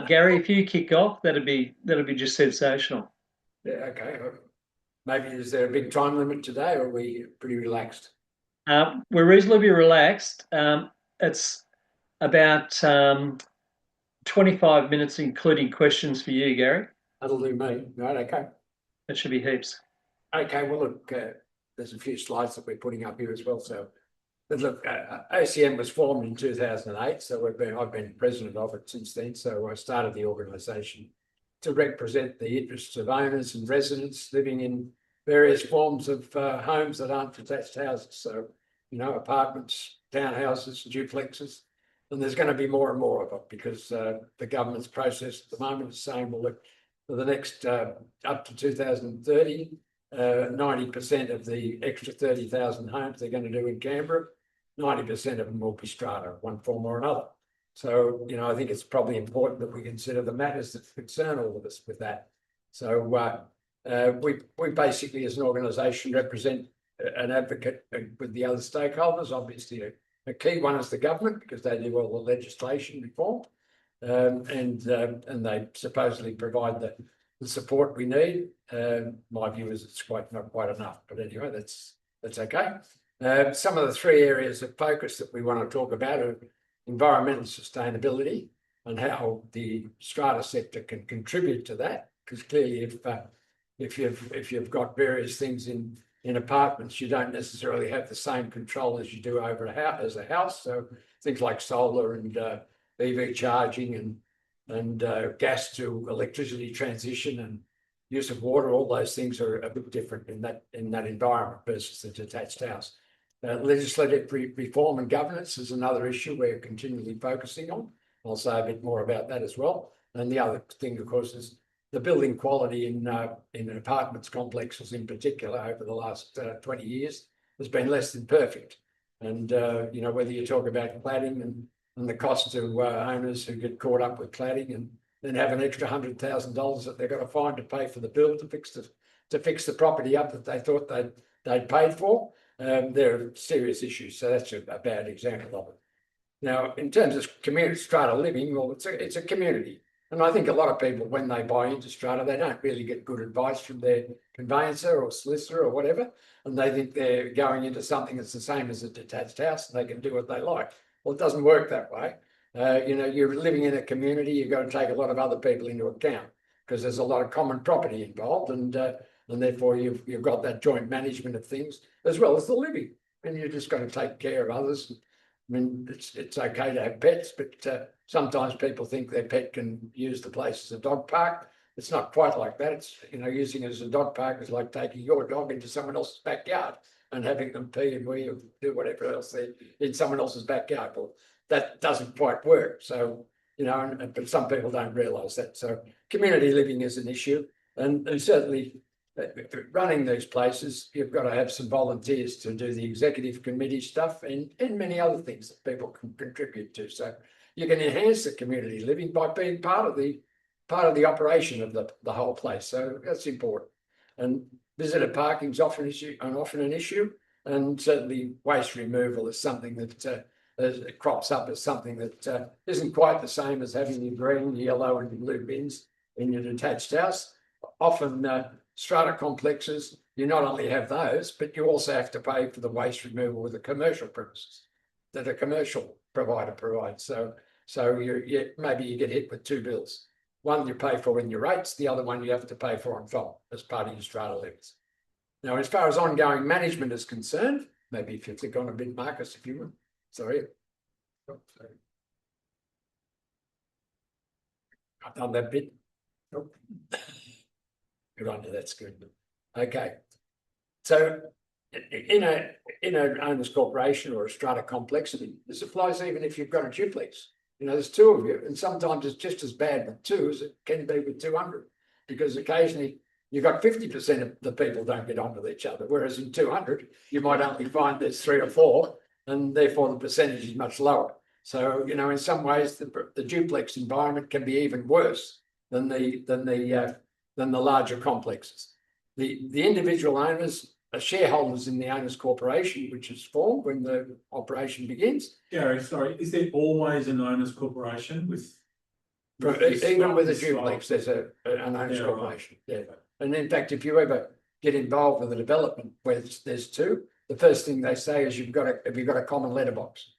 Gary, if you kick off, that'd be just sensational. Yeah, okay. Maybe is there a big time limit today, or are we pretty relaxed? We're reasonably relaxed. It's about 25 minutes, including questions for you, Gary. That'll do me. Right, okay. That should be heaps. Okay, well, look, there's a few slides that we're putting up here as well. So, but look, ACM was formed in 2008, so I've been president of it since then. So I started the organisation to represent the interests of owners and residents living in various forms of homes that aren't detached houses. So, apartments, townhouses, duplexes, and there's going to be more and more of it because the government's process at the moment is saying, well, look, for the next up to 2030, 90% of the extra 30,000 homes they're going to do in Canberra, 90% of them will be strata, one form or another. So, I think it's probably important that we consider the matters that concern all of us with that. So we basically, as an organisation, represent an advocate with the other stakeholders. Obviously, a key one is the government because they do all the legislation reform, and they supposedly provide the support we need. My view is it's not quite enough, but anyway, that's okay. Some of the three areas of focus that we want to talk about are environmental sustainability and how the strata sector can contribute to that. Because clearly, if you've got various things in apartments, you don't necessarily have the same control as you do over a house. So things like solar and EV charging and gas to electricity transition and use of water, all those things are a bit different in that environment versus the detached house. Legislative reform and governance is another issue we're continually focusing on. I'll say a bit more about that as well. And the other thing, of course, is the building quality in apartments complexes in particular over the last 20 years has been less than perfect. And, whether you talk about cladding and the cost to owners who get caught up with cladding and then have an extra $100,000 that they've got to find to pay for the bill to fix the property up that they thought they'd paid for. There are serious issues, so that's a bad example of it. Now, in terms of community strata living, well, it's a community, and I think a lot of people, when they buy into strata, they don't really get good advice from their conveyancer or solicitor or whatever, and they think they're going into something that's the same as a detached house and they can do what they like. Well, it doesn't work that way. You're living in a community, you've got to take a lot of other people into account because there's a lot of common property involved, and therefore you've got that joint management of things as well as the living, and you're just going to take care of others. I mean, it's okay to have pets, but sometimes people think their pet can use the place as a dog park. It's not quite like that. It's, using it as a dog park is like taking your dog into someone else's backyard and having them pee and wee or do whatever else they in someone else's backyard. Well, that doesn't quite work. So, but some people don't realise that. So community living is an issue, and certainly running these places, you've got to have some volunteers to do the executive committee stuff and many other things that people can contribute to. So you can enhance the community living by being part of the operation of the whole place. So that's important. And visitor parking is often an issue, and certainly waste removal is something that it crops up as something that isn't quite the same as having your green, yellow, and blue bins in your detached house. Often strata complexes, you not only have those, but you also have to pay for the waste removal with the commercial premises that a commercial provider provides. So maybe you get hit with two bills. One you pay for in your rates, the other one you have to pay for on top as part of your strata limits. Now, as far as ongoing management is concerned, maybe if you click on a bit, Marcus, if you would. Sorry. Oh, sorry. I've done that bit. Oh. Good on you, that's good. Okay. So in an owner's corporation or a strata complex, this applies even if you've got a duplex. There's two of you, and sometimes it's just as bad with two as it can be with 200, because occasionally you've got 50% of the people don't get on with each other, whereas in 200, you might only find there's 3 or 4, and therefore the percentage is much lower. So, in some ways, the duplex environment can be even worse than the larger complexes. The individual owners are shareholders in the owners corporation, which is formed when the operation begins. Gary, sorry, is there always an owners corporation with Even with a duplex, there's an owners Yeah, corporation. Yeah. And in fact, if you ever get involved with a development where there's two, the first thing they say is have you got a common letterbox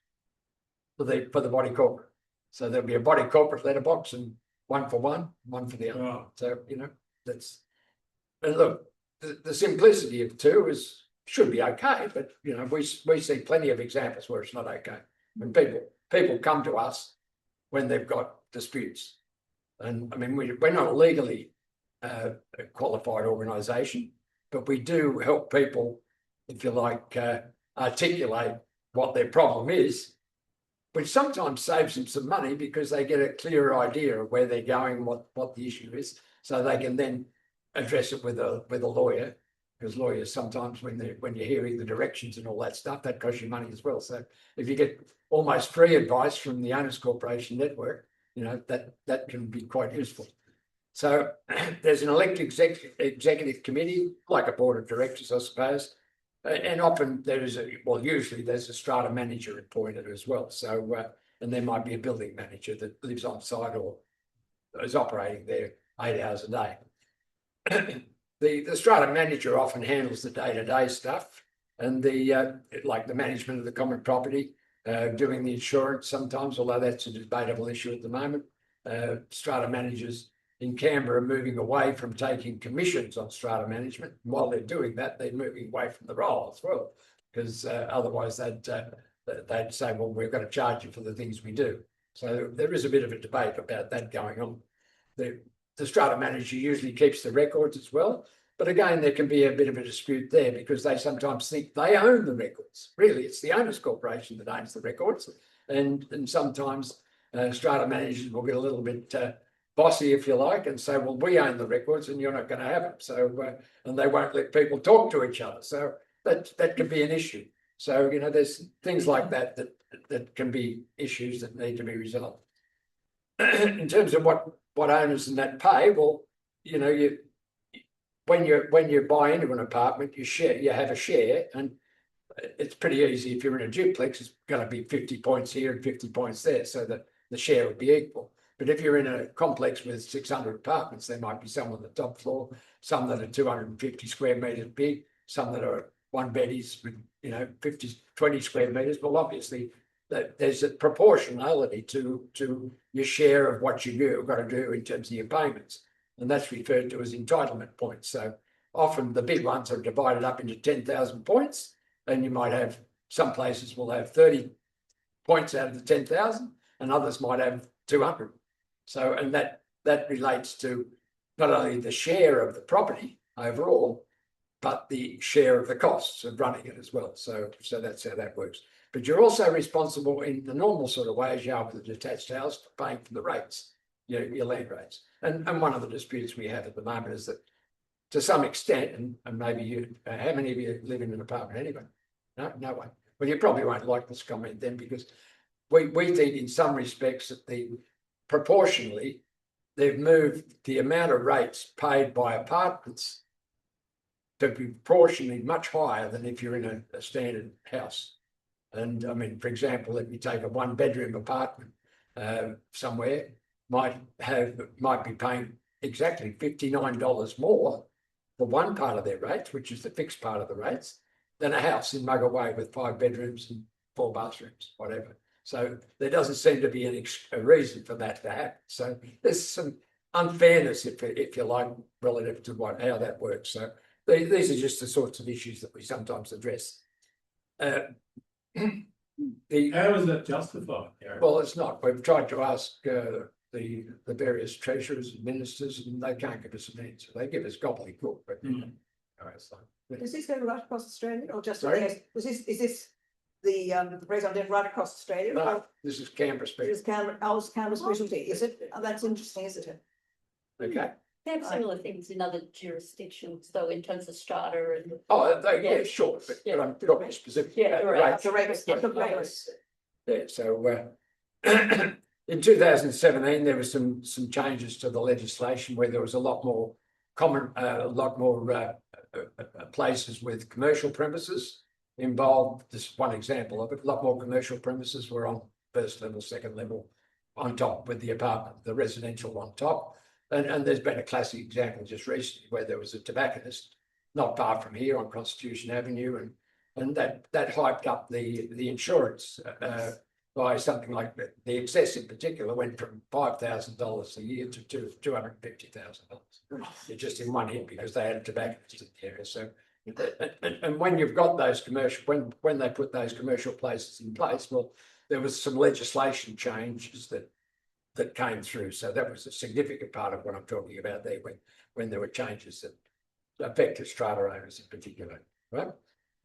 for the body corporate. So there'll be a body corporate letterbox and one for one for the other. Right. So, that's, and look, the simplicity of two should be okay, but we see plenty of examples where it's not okay. When people come to us when they've got disputes. And I mean, we're not a legally qualified organisation, but we do help people, if you like, articulate what their problem is, which sometimes saves them some money because they get a clearer idea of where they're going, what the issue is, so they can then address it with a lawyer, because lawyers sometimes when you're hearing the directions and all that stuff, that costs you money as well. So if you get almost free advice from the Owners Corporation network, that can be quite useful. So there's an elected executive committee, like a board of directors, I suppose, and often usually there's a strata manager appointed as well. So and there might be a building manager that lives on site or is operating there 8 hours a day. The strata manager often handles the day-to-day stuff and like the management of the common property, doing the insurance sometimes, although that's a debatable issue at the moment. Strata managers in Canberra are moving away from taking commissions on strata management. And while they're doing that, they're moving away from the role as well, because otherwise they'd say, well, we're going to charge you for the things we do. So there is a bit of a debate about that going on. The strata manager usually keeps the records as well. But again, there can be a bit of a dispute there because they sometimes think they own the records. Really, it's the Owners Corporation that owns the records. And sometimes strata managers will get a little bit bossy, if you like, and say, well, we own the records and you're not going to have them. So, and they won't let people talk to each other. So that can be an issue. So, there's things like that can be issues that need to be resolved. In terms of what owners and that pay, well, when you buy into an apartment, you have a share, and it's pretty easy. If you're in a duplex, it's going to be 50 points here and 50 points there, so that the share would be equal. But if you're in a complex with 600 apartments, there might be some on the top floor, some that are 250 square metres big, some that are one beddies with 20 square metres. Well, obviously, there's a proportionality to your share of what you've got to do in terms of your payments. And that's referred to as entitlement points. So often the big ones are divided up into 10,000 points, and you might have, some places will have 30 points out of the 10,000 and others might have 200. So, and that relates to not only the share of the property overall, but the share of the costs of running it as well. So that's how that works. But you're also responsible in the normal sort of way as you are with a detached house for paying for the rates, your land rates. And one of the disputes we have at the moment is that to some extent, and maybe how many of you live in an apartment anyway? No one. Well, you probably won't like this comment then, because we think in some respects that proportionally, they've moved the amount of rates paid by apartments to be proportionally much higher than if you're in a standard house. And I mean, for example, if you take a one-bedroom apartment somewhere, might be paying exactly $59 more for one part of their rates, which is the fixed part of the rates, than a house in Mugga with 5 bedrooms and 4 bathrooms, whatever. So there doesn't seem to be a reason for that to happen. So there's some unfairness, if you like, relative to how that works. So these are just the sorts of issues that we sometimes address. How is that justified, Gary? Well, it's not. We've tried to ask the various treasurers and ministers, and they can't give us an answer. They give us gobbledygook, but Does this go right across Australia, or just Sorry? is this the raison right across Australia? No, this is Canberra This speaking. is Canberra specialty, is it? Oh, that's interesting, isn't it? Okay. They have similar things in other jurisdictions, though, in terms of strata and. Oh, yeah, sure, but I'm talking specifically about the rates. The rates. Yeah, so in 2017, there were some changes to the legislation where there was a lot more places with commercial premises involved. This is one example of it. A lot more commercial premises were on first level, second level on top with the apartment, the residential on top. And there's been a classic example just recently where there was a tobacconist not far from here on Constitution Avenue, and that hyped up the insurance by something like that. The excess in particular went from $5,000 a year to $250,000 just in one hit because they had a tobacconist in the area. So, and when you've got those commercial, when they put those commercial places in place, well, there was some legislation changes that came through. So that was a significant part of what I'm talking about there when there were changes that affected strata owners in particular, right?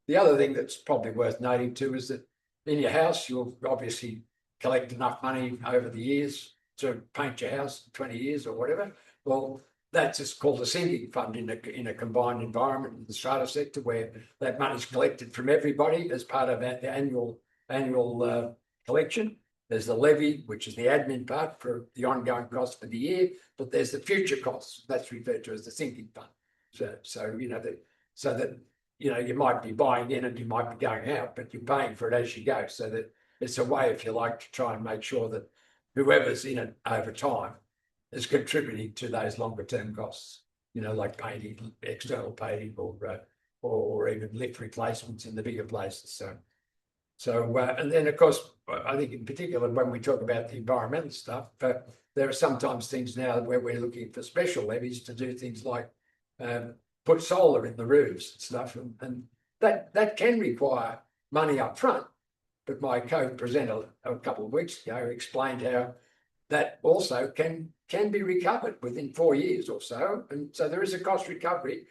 The other thing that's probably worth noting too is that in your house, you'll obviously collect enough money over the years to paint your house 20 years or whatever. Well, that's just called a sinking fund in a combined environment in the strata sector where that money's collected from everybody as part of the annual collection. There's the levy, which is the admin part for the ongoing costs for the year, but there's the future costs. That's referred to as the sinking fund. So you know so that you might be buying in and you might be going out, but you're paying for it as you go. So that it's a way, if you like, to try and make sure that whoever's in it over time is contributing to those longer term costs. Like painting, external painting, or even lift replacements in the bigger places. So, and then of course, I think in particular, when we talk about the environmental stuff, there are sometimes things now where we're looking for special levies to do things like put solar in the roofs and stuff. And that can require money up front. But my co-presenter a couple of weeks ago explained how that also can be recovered within 4 years or so. And so there is a cost recovery,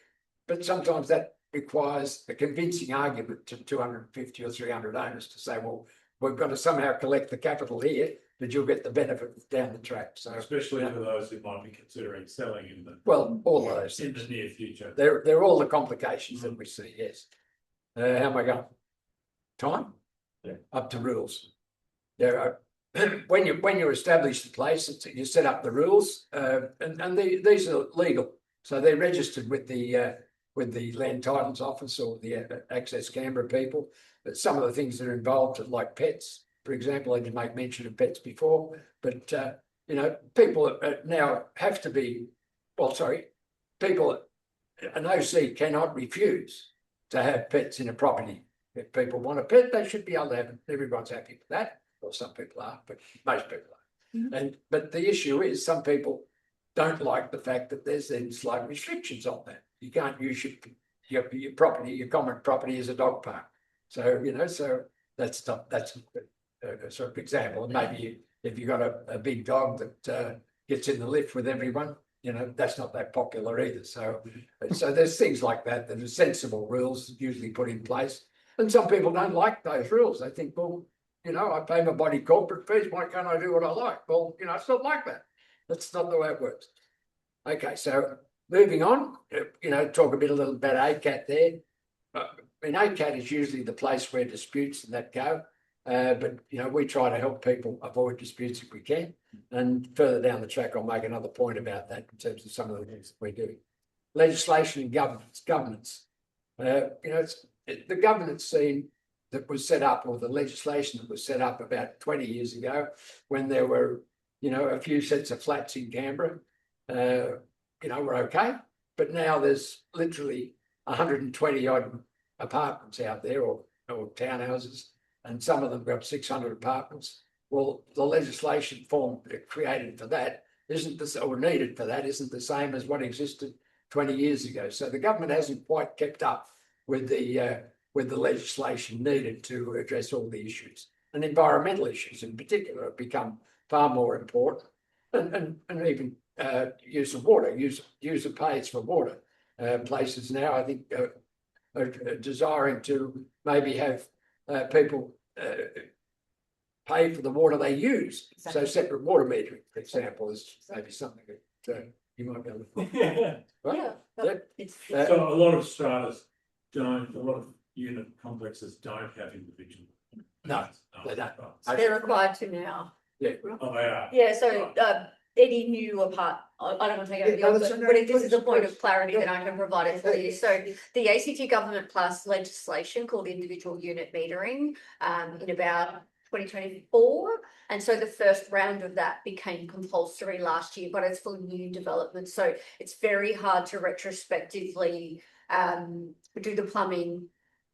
but sometimes that requires a convincing argument to 250 or 300 owners to say, well, we've got to somehow collect the capital here, but you'll get the benefit down the track. So especially for those who might be considering selling in the all of those in the near future. They're all the complications that we see. Yes. How am I going? Time? Yeah. Up to rules. There are when you establish the place, you set up the rules, and these are legal, so they're registered with the Land Titles Office or the Access Canberra people. But some of the things that are involved are like pets, for example. I did make mention of pets before, but people now have to be. Well, sorry, an OC cannot refuse to have pets in a property. If people want a pet, they should be able to have it. Everyone's happy with that. Well, some people are, but most people are. Mm-hmm. But the issue is some people don't like the fact that there's then slight restrictions on that. You can't use your property, your common property as a dog park. So, so that's a sort of example. And maybe if you've got a big dog that gets in the lift with everyone, that's not that popular either. So there's things like that are sensible rules usually put in place. And some people don't like those rules. They think, well, I pay my body corporate fees. Why can't I do what I like? Well, it's not like that. That's not the way it works. Okay, so moving on, talk a little about ACAT there. ACAT is usually the place where disputes and that go. But, we try to help people avoid disputes if we can. And further down the track, I'll make another point about that in terms of some of the things that we're doing. Legislation and governance. It's the governance scene that was set up, or the legislation that was set up about 20 years ago when there were, a few sets of flats in Canberra, were okay. But now there's literally 120 odd apartments out there or townhouses, and some of them got 600 apartments. Well, the legislation created for that isn't the same as what existed 20 years ago. So the government hasn't quite kept up with the legislation needed to address all the issues, and environmental issues in particular have become far more important, and even use of water, user pays for water. Places now, I think, are desiring to maybe have people pay for the water they use. Exactly. So separate water metering, for example, is maybe something that you might be able to. Yeah. Right? Yeah. So a lot of stratas a lot of unit complexes don't have individual. No, they don't. They're required to now. Yeah. Oh, they are. Yeah, so any new I don't want to take over your, but if this is a point of clarity, then I can provide it for you. So the ACT government passed legislation called individual unit metering in about 2024. And so the first round of that became compulsory last year, but it's for new development. So it's very hard to retrospectively do the plumbing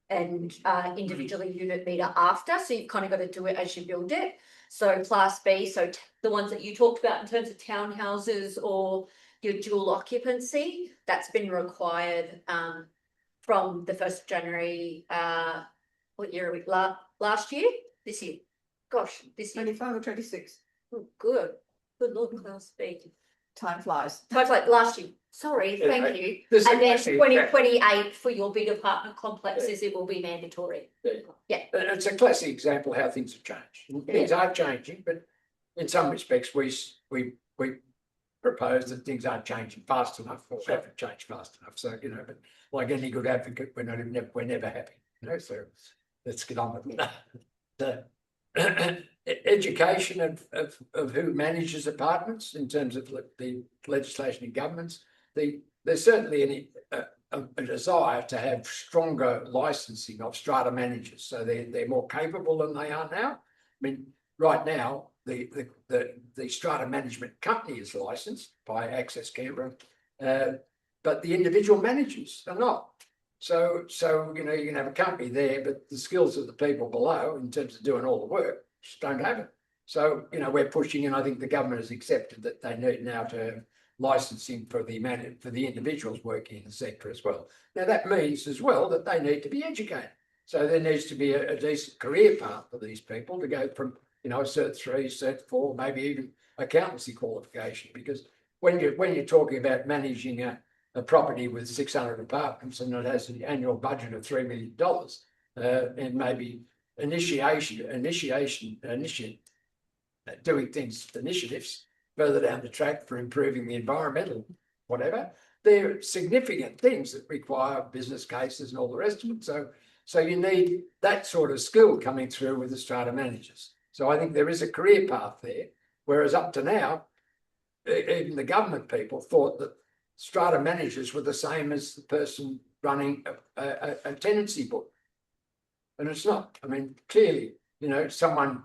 and individually unit meter after. So you've kind of got to do it as you build it. So Class B, so the ones that you talked about in terms of townhouses or your dual occupancy, that's been required from the 1st of January, what year are we, last year? This year? Gosh, this year. 25 or 26. Oh, good Lord, Class B. Time flies. Times like last year, sorry, Yeah, thank you. There's And then actually- 2028 for your big apartment complexes, it will be mandatory. And it's a classic example of how things have changed. Things are changing, but in some respects, we propose that things aren't changing fast enough or haven't changed fast enough. So, you know, but like any good advocate, we're never happy, you know, so let's get on with it. The education of who manages apartments in terms of the legislation in governments, there's certainly a desire to have stronger licensing of strata managers, so they're more capable than they are now. I mean, right now, the strata management company is licensed by Access Canberra, but the individual managers are not. So you know, you can have a company there, but the skills of the people below, in terms of doing all the work, just don't have it. So you know, we're pushing, and I think the government has accepted that they need now to have licensing for the individuals working in the sector as well. Now that means as well that they need to be educated. So there needs to be a decent career path for these people to go from, you know, Cert 3, Cert 4, maybe even accountancy qualification. Because when you're talking about managing a property with 600 apartments and it has an annual budget of $3 million, and maybe doing initiatives further down the track for improving the environmental, whatever, they're significant things that require business cases and all the rest of it. So you need that sort of skill coming through with the strata managers. So I think there is a career path there, whereas up to now, even the government people thought that strata managers were the same as the person running a tenancy book. And it's not. I mean, clearly, you know, someone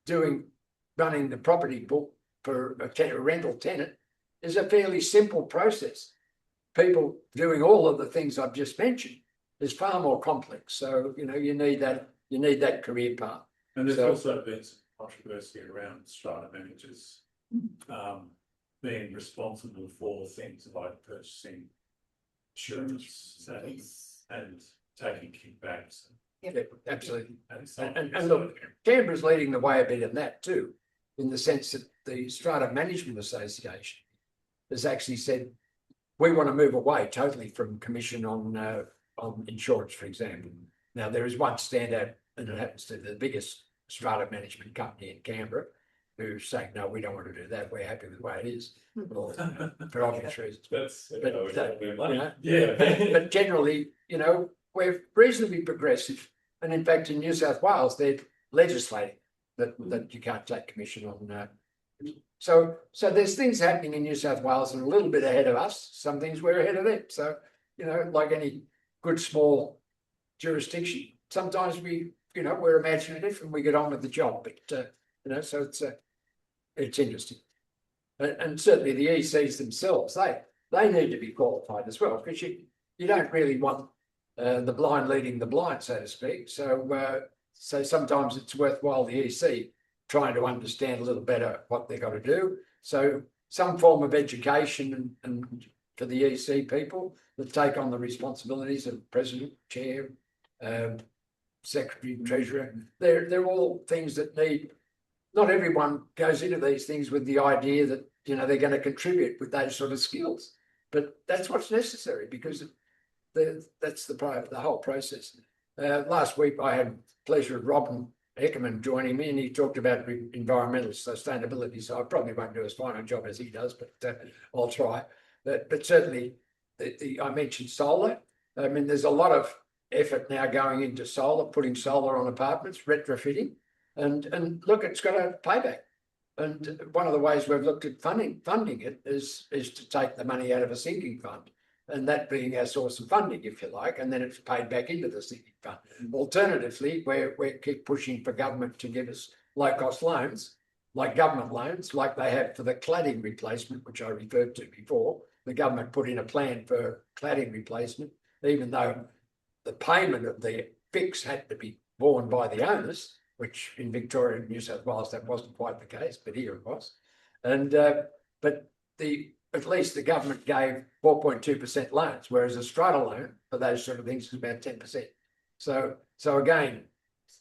running the property book for a rental tenant is a fairly simple process. People doing all of the things I've just mentioned is far more complex. So, you know, you need that career path. And there's also been some controversy around strata managers being responsible for things like purchasing insurance and taking kickbacks. Yeah, absolutely. And look, Canberra's leading the way a bit in that too, in the sense that the Strata Management Association has actually said, we want to move away totally from commission on insurance, for example. Now, there is one standout, and it happens to be the biggest strata management company in Canberra, who's saying, no, we don't want to do that. We're happy with the way it is, for obvious reasons. But generally, you know, we're reasonably progressive. And in fact, in New South Wales, they're legislating that you can't take commission on. So there's things happening in New South Wales and a little bit ahead of us. Some things we're ahead of them. So, you know, like any good small jurisdiction, sometimes we're imaginative and we get on with the job. But, you know, so it's interesting. And certainly the ECs themselves, they need to be qualified as well, because you don't really want the blind leading the blind, so to speak. So sometimes it's worthwhile the EC trying to understand a little better what they've got to do. So some form of education and for the EC people that take on the responsibilities of president, chair, secretary, treasurer. They're all things that need. Not everyone goes into these things with the idea that, you know, they're going to contribute with those sort of skills, but that's what's necessary, because that's the whole process. Last week I had the pleasure of Robin Eckerman joining me, and he talked about environmental sustainability. So I probably won't do as fine a job as he does, but I'll try. But certainly, I mentioned solar. I mean, there's a lot of effort now going into solar, putting solar on apartments, retrofitting, and look, it's got a payback. And one of the ways we've looked at funding it is to take the money out of a sinking fund and that being our source of funding, if you like, and then it's paid back into the sinking fund. Alternatively, we keep pushing for government to give us low-cost loans, like government loans, like they have for the cladding replacement, which I referred to before. The government put in a plan for cladding replacement, even though the payment of the fix had to be borne by the owners, which in Victoria and New South Wales that wasn't quite the case, but here it was. And but at least the government gave 4.2% loans, whereas a strata loan for those sort of things is about 10%. So again,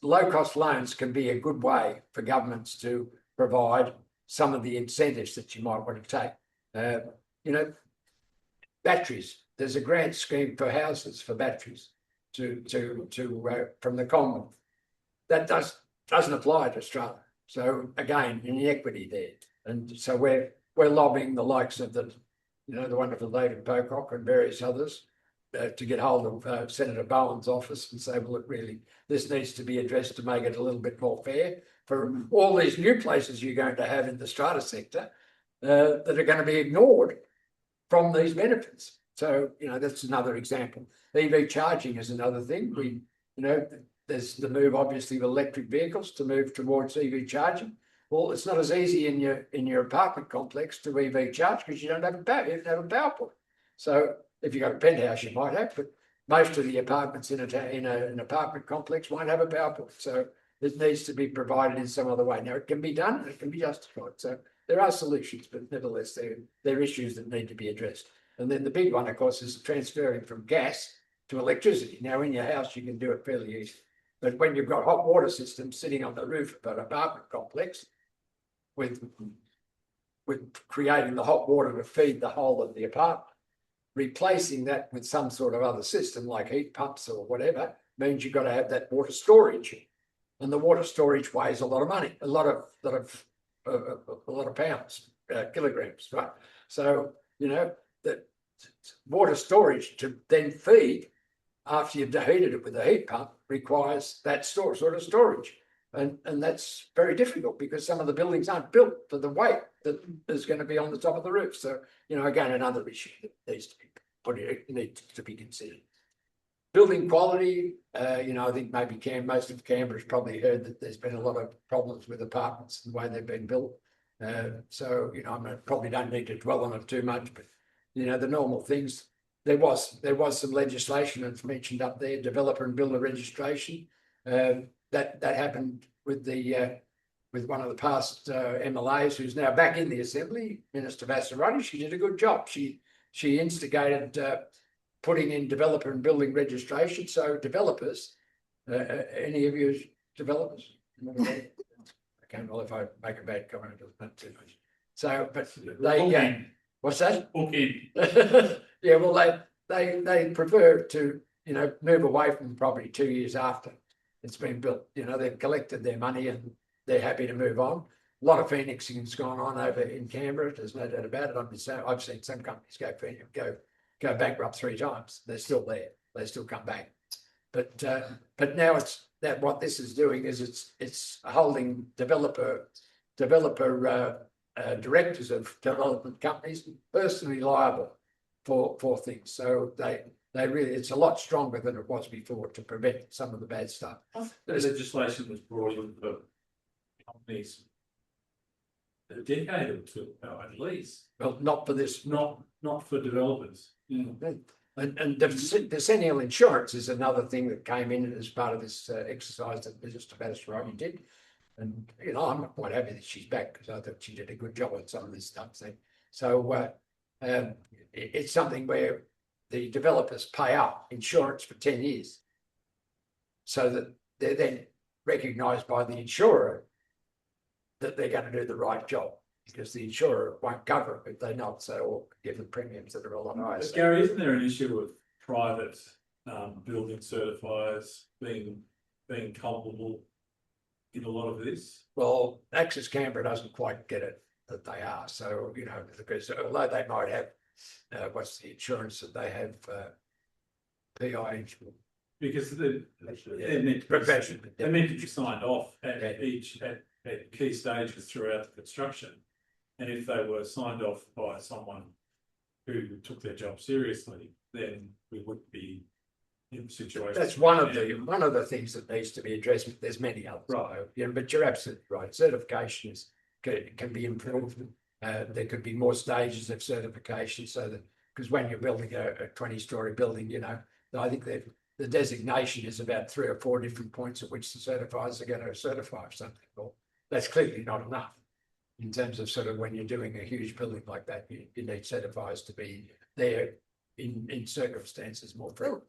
low-cost loans can be a good way for governments to provide some of the incentives that you might want to take. You know, batteries. There's a grant scheme for houses for batteries from the Commonwealth. That doesn't apply to strata. So again, inequity there, and so we're lobbying the likes of the wonderful David Pocock and various others to get hold of Senator Bowen's office and say, well, look, really, this needs to be addressed to make it a little bit more fair for all these new places you're going to have in the strata sector that are going to be ignored from these benefits. So, that's another example. EV charging is another thing. There's the move, obviously, with electric vehicles to move towards EV charging. Well, it's not as easy in your apartment complex to EV charge because you don't have a power. You have to have a power point. So if you've got a penthouse, you might have, but most of the apartments in an apartment complex won't have a power point. So it needs to be provided in some other way. Now it can be done, and it can be justified. So there are solutions, but nevertheless, there are issues that need to be addressed. And then the big one, of course, is transferring from gas to electricity. Now in your house, you can do it fairly easily. But when you've got hot water systems sitting on the roof of an apartment complex, with creating the hot water to feed the whole of the apartment, replacing that with some sort of other system like heat pumps or whatever means you've got to have that water storage, and the water storage weighs a lot of money, a lot of pounds, kilograms, right? So that water storage to then feed after you've heated it with a heat pump requires that sort of storage. And that's very difficult because some of the buildings aren't built for the weight that is going to be on the top of the roof. So, again, another issue that needs to be considered. Building quality, I think maybe most of Canberra's probably heard that there's been a lot of problems with apartments and the way they've been built. So, I probably don't need to dwell on it too much, but, the normal things. There was some legislation that's mentioned up there, developer and builder registration. That happened with one of the past MLAs who's now back in the Assembly, Minister Vassarati. She did a good job. She instigated putting in developer and building registration. So developers, any of you developers? I can't know if I make a bad comment. So, but they what's that? Okay. Yeah, well, they prefer to move away from the property 2 years after it's been built. They've collected their money and they're happy to move on. A lot of phoenixing's gone on over in Canberra. There's no doubt about it. I've seen some companies go bankrupt 3 times. They're still there. They still come back. But now what this is doing is it's holding developer directors of development companies personally liable for things. So they really, it's a lot stronger than it was before to prevent some of the bad stuff. The legislation was brought in for companies a decade or two ago, at least. Well, not for this, Not for developers. and the decennial insurance is another thing that came in as part of this exercise that Mr. Vassarati did. And I'm quite happy that she's back because I thought she did a good job on some of this stuff. So it's something where the developers pay up insurance for 10 years so that they're then recognised by the insurer that they're going to do the right job, because the insurer won't cover it if they're not, so or give them premiums that are a lot higher. But Gary, isn't there an issue with private building certifiers being culpable in a lot of this? Well, Access Canberra doesn't quite get it that they are. So, because although they might have, what's the insurance that they have, PI. Because they're meant to be signed off at key stages throughout the construction. And if they were signed off by someone who took their job seriously, then we wouldn't be in the situation. That's one of the things that needs to be addressed, but there's many others. Right. Yeah, but you're absolutely right. Certification can be improved. There could be more stages of certification so that, because when you're building a 20-story building, you know, I think that the designation is about 3 or 4 different points at which the certifiers are going to certify something. Well, that's clearly not enough in terms of sort of when you're doing a huge building like that, you need certifiers to be there in circumstances more frequently.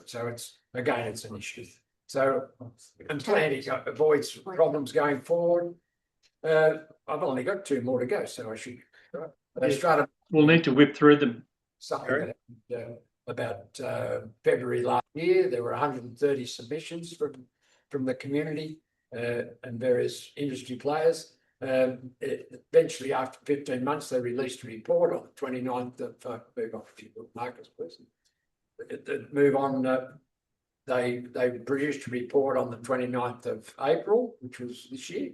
So it's, again, it's an issue. So I'm planning avoids problems going forward. I've only got 2 more to go, so I should start We'll need to whip through them. something that happened, about February last year. There were 130 submissions from the community and various industry players. Eventually, after 15 months, they released a report on the 29th of move on, if you look, Marcus, please. Move on. They produced a report on the 29th of April, which was this year.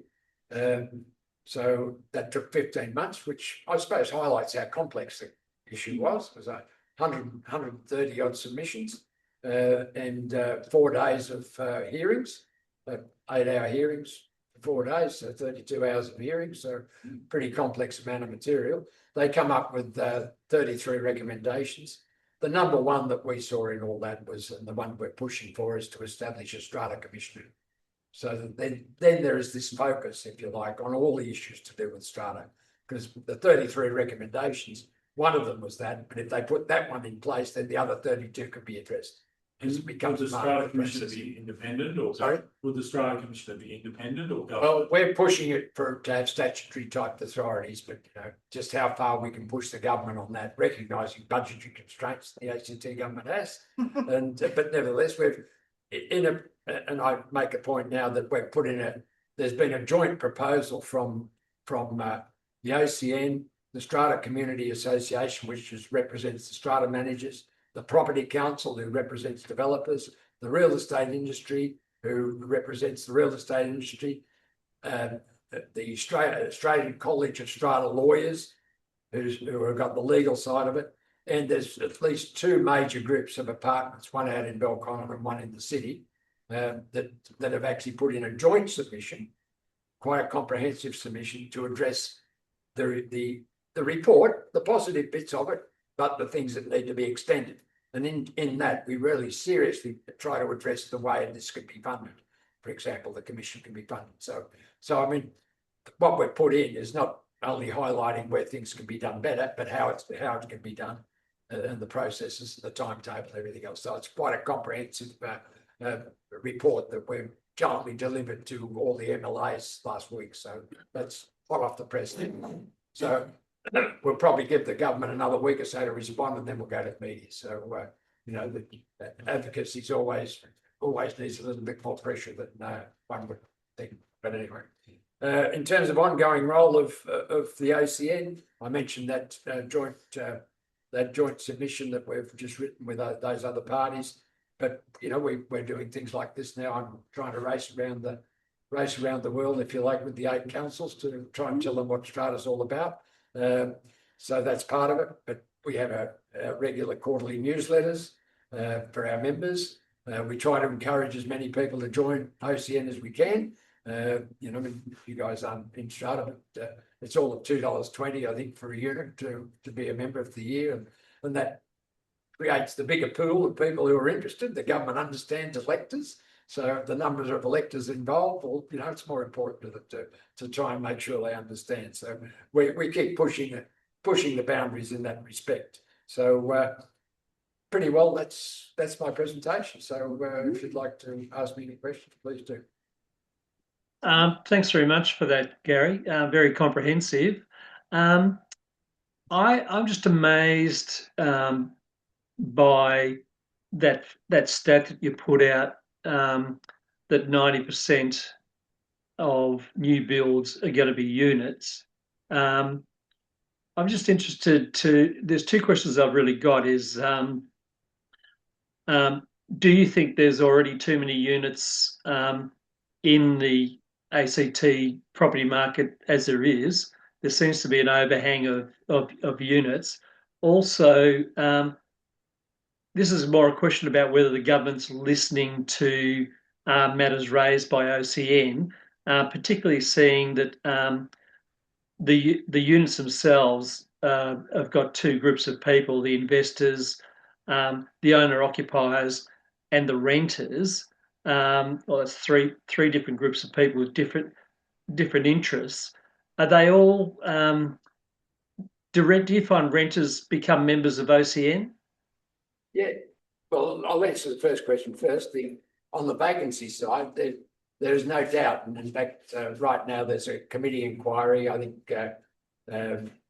So that took 15 months, which I suppose highlights how complex the issue was. It was 130 odd submissions and 4 days of hearings, 8-hour hearings, 4 days, so 32 hours of hearings, so pretty complex amount of material. They come up with 33 recommendations. The number one that we saw in all that was, and the one we're pushing for, is to establish a strata commissioner. So then there is this focus, if you like, on all the issues to do with strata, because the 33 recommendations, one of them was that, but if they put that one in place, then the other 32 could be addressed. Because it becomes Would the strata commissioner be independent or sorry? Would the strata commissioner be independent or government? Well, we're pushing it to have statutory type authorities, but you know, just how far we can push the government on that, recognising budgetary constraints the ACT government has. But nevertheless, we've and I make a point now that we've put in there's been a joint proposal from the OCN, the Strata Community Association, which represents the strata managers, the Property Council, who represents developers, the real estate industry, who represents the real estate industry, the Australian College of Strata Lawyers, who have got the legal side of it, and there's at least 2 major groups of apartments, one out in Belconnen and one in the city, that have actually put in a joint submission, quite a comprehensive submission, to address the report, the positive bits of it, but the things that need to be extended. And in that, we really seriously try to address the way this could be funded. For example, the commission can be funded. So I mean, what we've put in is not only highlighting where things can be done better, but how it can be done, and the processes, the timetable, everything else. So it's quite a comprehensive report that we've jointly delivered to all the MLAs last week. So that's hot off the press. So we'll probably give the government another week or so to respond, and then we'll go to the media. So you know, the advocacy always needs a little bit more pressure than one would think. But anyway, in terms of ongoing role of the OCN, I mentioned that joint submission that we've just written with those other parties. But you know, we're doing things like this now. I'm trying to race around the world, if you like, with the 8 councils to try and tell them what strata's all about. So that's part of it. But we have a regular quarterly newsletters for our members. We try to encourage as many people to join OCN as we can. You know, I mean, you guys aren't in strata, but it's all at $2.20, I think, for a unit to be a member of the year, and that creates the bigger pool of people who are interested. The government understands electors, so the numbers of electors involved, well, you know, it's more important to try and make sure they understand. So we keep pushing the boundaries in that respect. So pretty well, that's my presentation. So if you'd like to ask me any questions, please do. Thanks very much for that, Gary. Very comprehensive. I'm just amazed by that stat that you put out, that 90% of new builds are going to be units. I'm just interested there's 2 questions I've really got is, do you think there's already too many units in the ACT property market as there is? There seems to be an overhang of units. also, this is more a question about whether the government's listening to matters raised by OCN, particularly seeing that the units themselves have got two groups of people: the investors, the owner occupiers, and the renters. Well, it's three different groups of people with different interests. Are they all direct? Do you find renters become members of OCN? Yeah, well, I'll answer the first question first. On the vacancy side, there is no doubt, and in fact, right now there's a committee inquiry. I think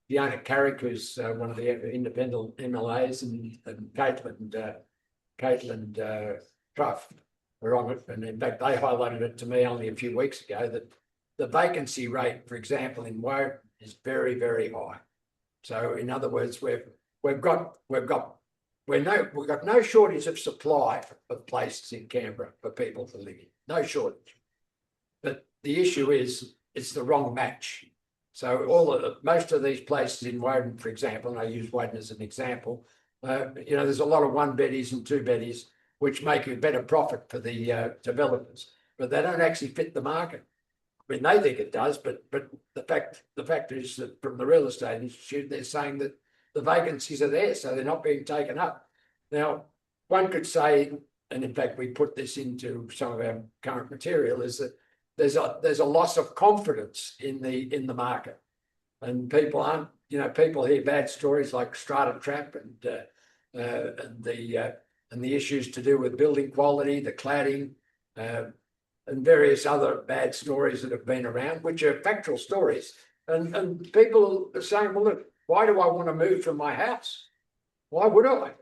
Fiona Carrick, who's one of the independent MLAs, and Caitlin Truff are on it. And in fact, they highlighted it to me only a few weeks ago that the vacancy rate, for example, in Woden is very, very high. So in other words, we've got no shortage of supply of places in Canberra for people to live in. No shortage. But the issue is it's the wrong match. So most of these places in Woden, for example, and I use Woden as an example, there's a lot of one beddies and two beddies, which make a better profit for the developers, but they don't actually fit the market. I mean, they think it does, but the fact is that from the Real Estate Institute, they're saying that the vacancies are there, so they're not being taken up. Now, one could say, and in fact, we put this into some of our current material, is that there's a loss of confidence in the market, and people aren't. People hear bad stories like strata trap and the issues to do with building quality, the cladding, and various other bad stories that have been around, which are factual stories. And people are saying, well, look, why do I want to move from my house? Why would I? I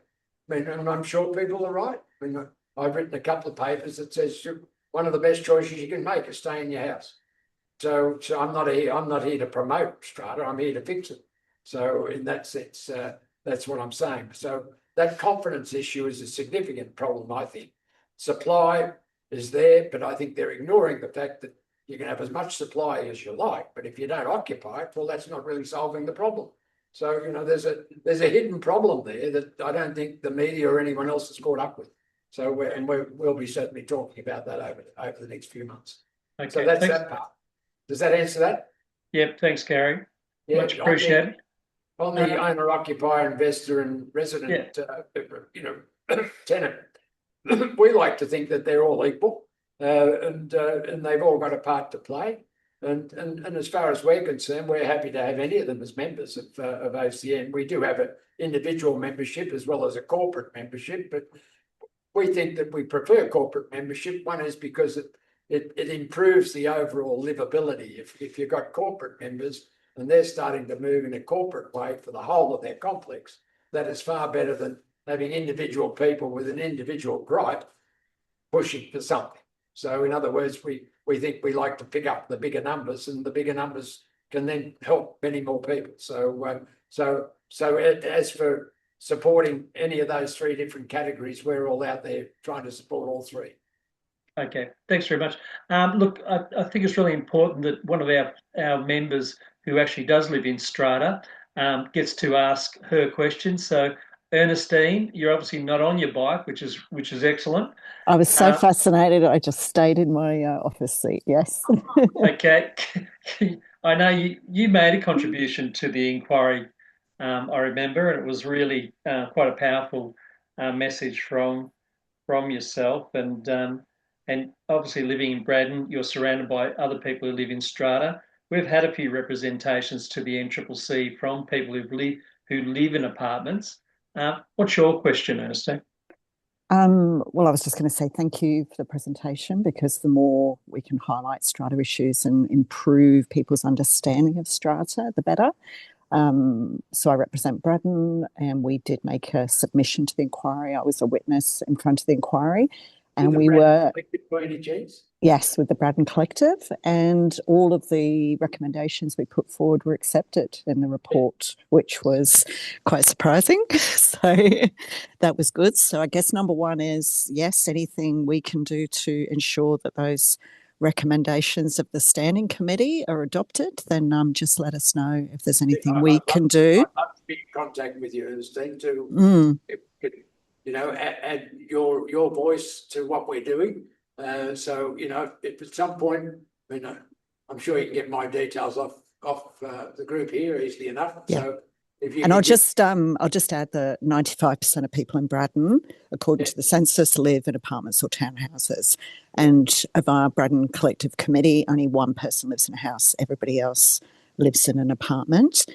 mean, and I'm sure people are right. I mean, I've written a couple of papers that says one of the best choices you can make is stay in your house. So I'm not here to promote strata. I'm here to fix it. So in that sense, that's what I'm saying. So that confidence issue is a significant problem, I think. Supply is there, but I think they're ignoring the fact that you can have as much supply as you like, but if you don't occupy it, well, that's not really solving the problem. So there's a hidden problem there that I don't think the media or anyone else has caught up with. So we'll be certainly talking about that over the next few months. Okay, so that's that part. Does that answer that? Yep. Thanks, Gary. Yeah, much appreciated. On the owner, occupier, investor, and resident, tenant, we like to think that they're all equal, and they've all got a part to play. And as far as we're concerned, we're happy to have any of them as members of OCN. We do have an individual membership as well as a corporate membership, but we think that we prefer corporate membership. One is because it improves the overall livability. If you've got corporate members and they're starting to move in a corporate way for the whole of their complex, that is far better than having individual people with an individual gripe pushing for something. So in other words, we think we like to pick up the bigger numbers, and the bigger numbers can then help many more people. So as for supporting any of those three different categories, we're all out there trying to support all three. Okay, thanks very much. Look, I think it's really important that one of our members who actually does live in strata gets to ask her questions. So Ernestine, you're obviously not on your bike, which is excellent. I was so fascinated, I just stayed in my office seat. Yes. Okay, I know you made a contribution to the inquiry. I remember, and it was really quite a powerful message from yourself. And obviously living in Braddon, you're surrounded by other people who live in strata. We've had a few representations to the NCCC from people who live in apartments. What's your question, Ernestine? Well, I was just going to say thank you for the presentation, because the more we can highlight strata issues and improve people's understanding of strata, the better. So I represent Braddon, and we did make a submission to the inquiry. I was a witness in front of the inquiry. And we were, yes, with the Braddon Collective, and all of the recommendations we put forward were accepted in the report, which was quite surprising. So that was good. So I guess number one is, yes, anything we can do to ensure that those recommendations of the standing committee are adopted, then just let us know if there's anything we can do. I'd love to be in contact with you, Ernestine, to add your voice to what we're doing. So if at some point, I'm sure you can get my details off the group here easily enough. Yeah. So if you I'll just add that 95% of people in Braddon, according to the census, live in apartments or townhouses. And of our Braddon Collective Committee, only one person lives in a house. Everybody else lives in an apartment.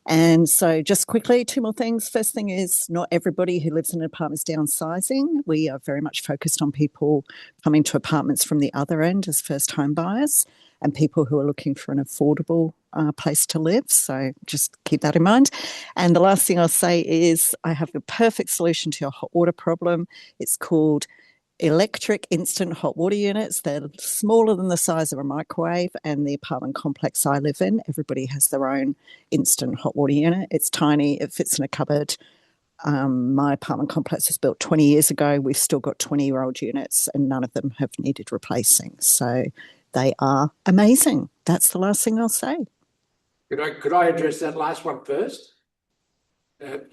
And so just quickly, two more things. First thing is, not everybody who lives in an apartment is downsizing. We are very much focused on people coming to apartments from the other end as first home buyers and people who are looking for an affordable place to live. So just keep that in mind. And the last thing I'll say is I have the perfect solution to your hot water problem. It's called electric instant hot water units. They're smaller than the size of a microwave, and the apartment complex I live in, everybody has their own instant hot water unit. It's tiny, it fits in a cupboard. My apartment complex was built 20 years ago. We've still got 20-year-old units and none of them have needed replacing. So they are amazing. That's the last thing I'll say. Could I address that last one first?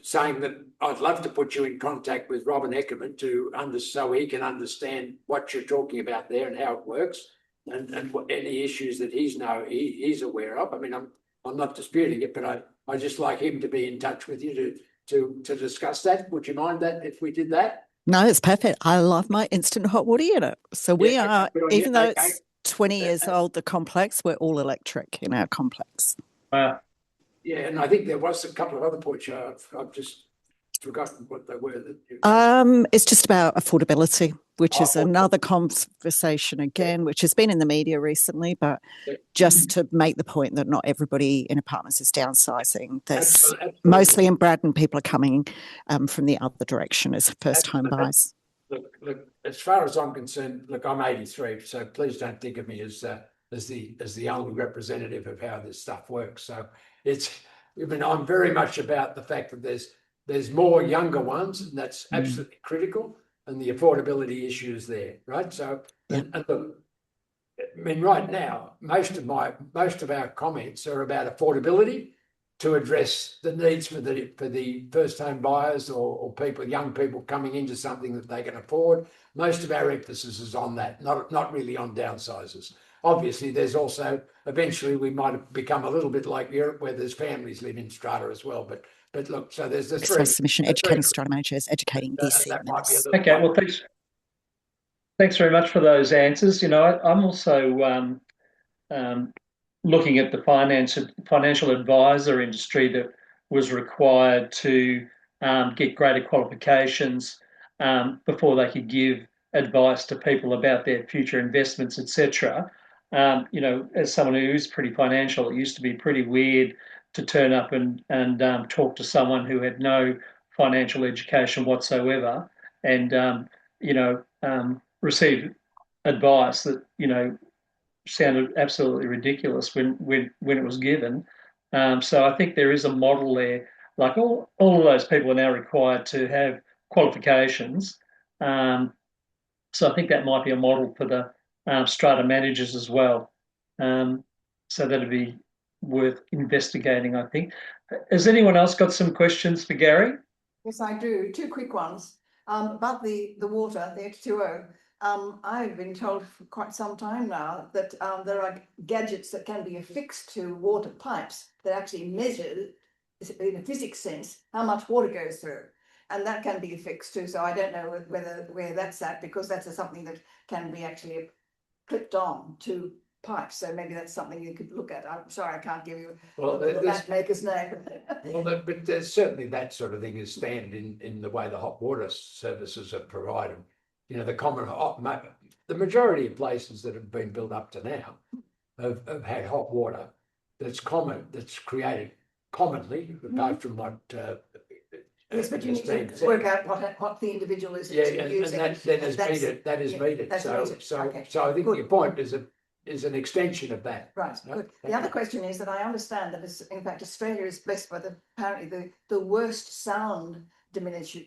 Saying that I'd love to put you in contact with Robin Eckerman so he can understand what you're talking about there and how it works, and what any issues that he's aware of. I mean, I'm not disputing it, but I just like him to be in touch with you to discuss that. Would you mind that if we did that? No, it's perfect. I love my instant hot water unit. So we are, even though it's 20 years old, the complex, we're all electric in our complex. Yeah, and I think there was a couple of other points. I've just forgotten what they were. It's just about affordability, which is another conversation again, which has been in the media recently, but just to make the point that not everybody in apartments is downsizing. There's absolutely. Mostly in Braddon, people are coming from the other direction as first home buyers. Look, as far as I'm concerned, look, I'm 83, so please don't think of me as the only representative of how this stuff works. So I'm very much about the fact that there's more younger ones, and that's absolutely critical, and the affordability issue is there, right? So, and look, I mean, right now, most of our comments are about affordability to address the needs for the first home buyers or young people coming into something that they can afford. Most of our emphasis is on that, not really on downsizers. Obviously, there's also, eventually we might have become a little bit like Europe, where there's families live in strata as well. But look, so there's the three. Submission, educating strata managers, educating EC members. Okay, well, thanks very much for those answers. I'm also looking at the financial advisor industry that was required to get greater qualifications before they could give advice to people about their future investments, etc. As someone who's pretty financial, it used to be pretty weird to turn up and talk to someone who had no financial education whatsoever and receive advice that sounded absolutely ridiculous when it was given. So I think there is a model there. Like all of those people are now required to have qualifications. So I think that might be a model for the strata managers as well. So that'd be worth investigating, I think. Has anyone else got some questions for Gary? Yes, I do. Two quick ones. About the water, the H2O. I've been told for quite some time now that there are gadgets that can be affixed to water pipes that actually measure, in a physics sense, how much water goes through. And that can be affixed too. So I don't know where that's at, because that's something that can be actually clipped on to pipes. So maybe that's something you could look at. I'm sorry, I can't give you the mapmaker's name. But there's certainly that sort of thing is standard in the way the hot water services are provided. The the majority of places that have been built up to now have had hot water that's created commonly, apart from what. Yes, but you need to work out what the individual is using. And that is metered. So I think your point is an extension of that. Right, good. The other question is that I understand that in fact Australia is blessed by apparently the worst sound diminution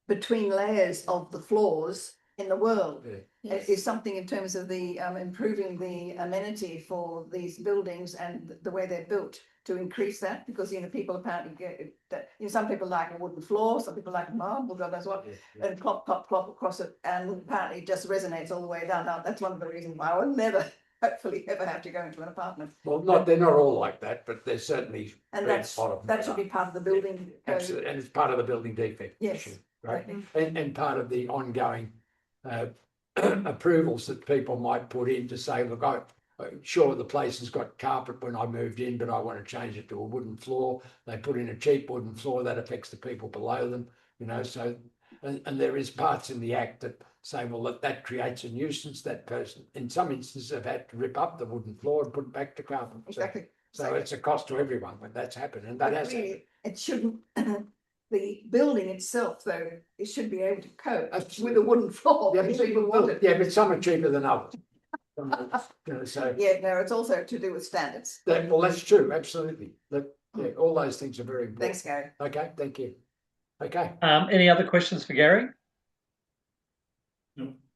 between layers of the floors in the world. Yeah. Is something in terms of the improving the amenity for these buildings and the way they're built to increase that, because people apparently get that, some people like a wooden floor, some people like marble, God knows what, and plop plop plop across it, and apparently it just resonates all the way down. Now that's one of the reasons why I will never hopefully ever have to go into an apartment. Well, they're not all like that, but there's certainly And a lot of them that should be part of the building code. absolutely, and it's part of the building defect Yes. issue, right? Right. And part of the ongoing approvals that people might put in to say, look, sure, the place has got carpet when I moved in, but I want to change it to a wooden floor. They put in a cheap wooden floor that affects the people below them, so, and there is parts in the Act that say, well, that creates a nuisance. That person, in some instances, have had to rip up the wooden floor and put it back to carpet. Exactly. So it's a cost to everyone when that's happened, and that has really, happened. it shouldn't. The building itself, though, it should be able to cope Absolutely. with a wooden floor. Yeah, If people want it. Yeah, but some are cheaper than others. So Yeah, no, it's also to do with standards. well, that's true. Absolutely. All those things are very important. Thanks, Gary. Okay, thank you. Okay, Any other questions for Gary?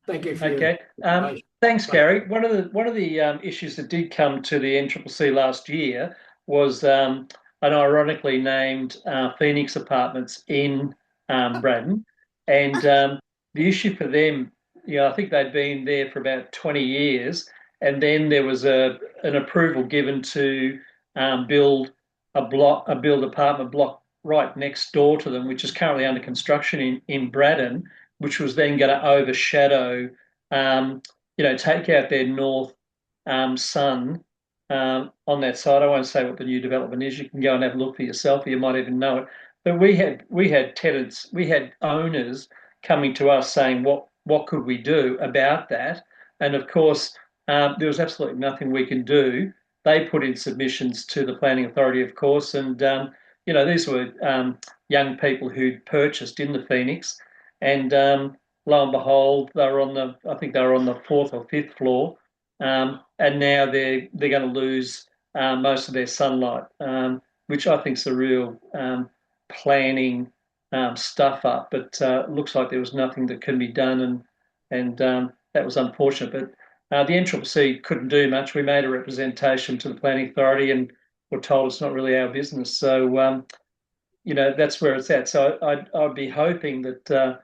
thank you for your Okay. Thanks, Gary. One of the issues that did come to the NCCC last year was an ironically named Phoenix Apartments in Braddon, and the issue for them, I think they'd been there for about 20 years, and then there was an approval given to build build apartment block right next door to them, which is currently under construction in Braddon, which was then going to overshadow, take out their north sun on that side. I won't say what the new development is. You can go and have a look for yourself. You might even know it. But we had tenants, we had owners coming to us saying, what could we do about that? And of course, there was absolutely nothing we can do. They put in submissions to the Planning Authority, of course, and these were young people who'd purchased in the Phoenix, and lo and behold, I think they were on the fourth or fifth floor, and now they're going to lose most of their sunlight, which I think is a real planning stuff up. But it looks like there was nothing that can be done, and that was unfortunate. But the NCCC couldn't do much. We made a representation to the Planning Authority and were told it's not really our business. So that's where it's at. So I'd be hoping that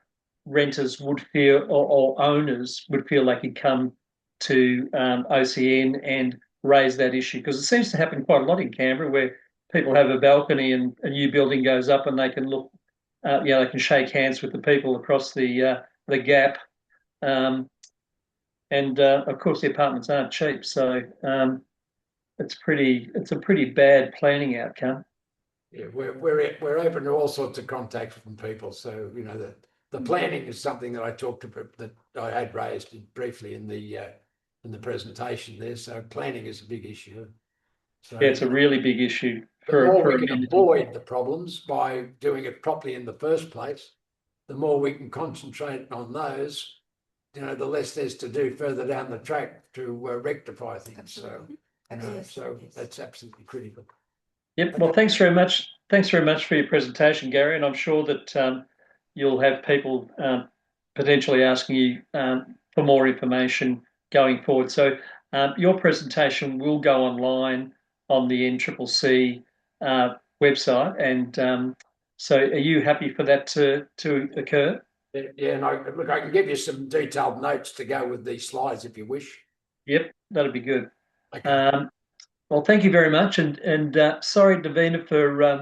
renters would feel, or owners would feel they could come to OCN and raise that issue, because it seems to happen quite a lot in Canberra, where people have a balcony and a new building goes up and they can look, they can shake hands with the people across the gap, and of course the apartments aren't cheap, so it's a pretty bad planning outcome. Yeah, we're open to all sorts of contacts from people. So the planning is something that I had raised briefly in the presentation there. So planning is a big issue. So yeah, it's a really big issue. The more we can avoid the problems by doing it properly in the first place, the more we can concentrate on those, the less there's to do further down the track to rectify things. Absolutely. So that's absolutely critical. Yep. Well, thanks very much. Thanks very much for your presentation, Gary. And I'm sure that you'll have people potentially asking you for more information going forward. So your presentation will go online on the NCCC website. And so are you happy for that to occur? Yeah, and I can give you some detailed notes to go with these slides if you wish. Yep, that'll be good. Okay. Well, thank you very much. And sorry, Davina, for